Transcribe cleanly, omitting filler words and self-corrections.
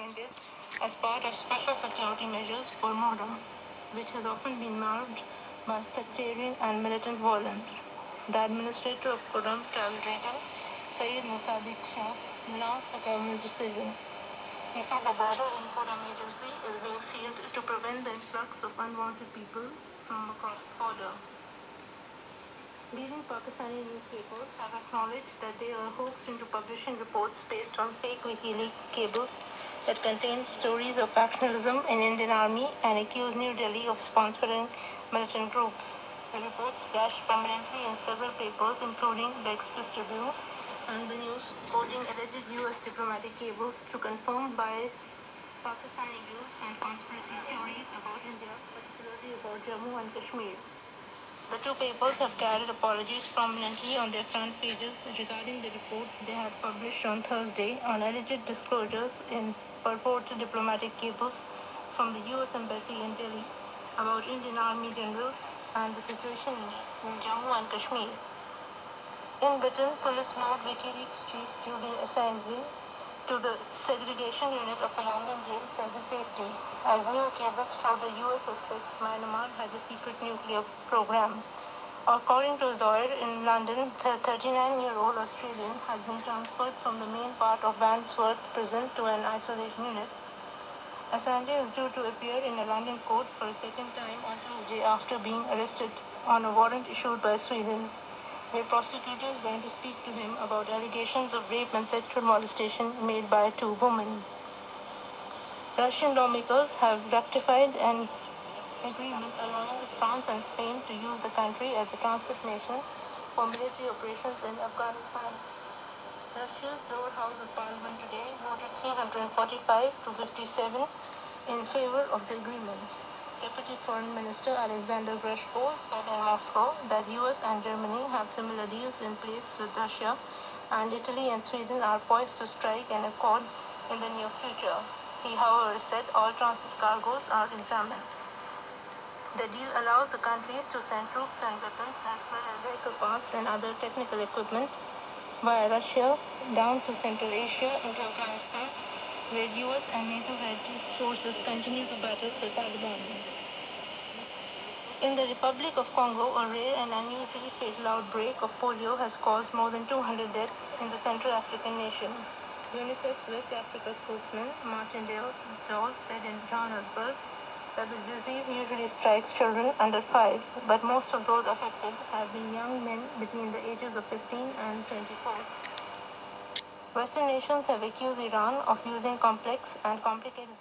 joined it as part of special security measures for Muharram, which has often been marked by sectarian and militant violence. The administrator of Khurram Travel Region, Sayyid Musaddiq Shah, announced the government's decision. He said the border in Khurram agency is being sealed to prevent the influx of unwanted people from across the border. Leading Pakistani newspapers have acknowledged that they are hoaxed into publishing reports based on fake WikiLeaks cables that contain stories of factionalism in Indian Army and accuse New Delhi of sponsoring militant groups. The reports flashed prominently in several papers, including the Express Tribune and the news, quoting alleged U.S. diplomatic cables to confirm biased Pakistani views and conspiracy theories about India, particularly about Jammu and Kashmir. The two papers have carried apologies prominently on their front pages regarding the report they had published on Thursday on alleged disclosures in purported diplomatic cables from the U.S. Embassy in Delhi about Indian Army generals and the situation in Jammu and Kashmir. In Britain, police moved WikiLeaks chief Julian Assange to the segregation unit of a London jail for his safety, as new cables showed the U.S. suspects Myanmar had a secret nuclear program. According to his lawyer in London, the 39-year-old Australian has been transferred from the main part of Wandsworth prison to an isolation unit. Assange is due to appear in a London court for a second time on Tuesday after being arrested on a warrant issued by Sweden, where prosecutors went to speak to him about allegations of rape and sexual molestation made by two women. Russian lawmakers have ratified an agreement allowing France and Spain to use the country as a transit nation for military operations in Afghanistan. Russia's lower house of parliament today voted 345 to 57 in favor of the agreement. Deputy Foreign Minister Alexander Grishko said in Moscow that US and Germany have similar deals in place with Russia, and Italy and Sweden are poised to strike an accord in the near future. He, however, said all transit cargoes are examined. The deal allows the countries to send troops and weapons as well as vehicle parts and other technical equipment via Russia down to Central Asia into Afghanistan, where US and NATO-led forces continue to battle the Taliban. In the Republic of Congo, a rare and unusually fatal outbreak of polio has caused more than 200 deaths in the Central African nation. UNICEF's West Africa spokesman, Martin Dawes, said in Johannesburg that the disease usually strikes children under 5, but most of those affected have been young men between the ages of 15 and 24. Western nations have accused Iran of using complex and complicated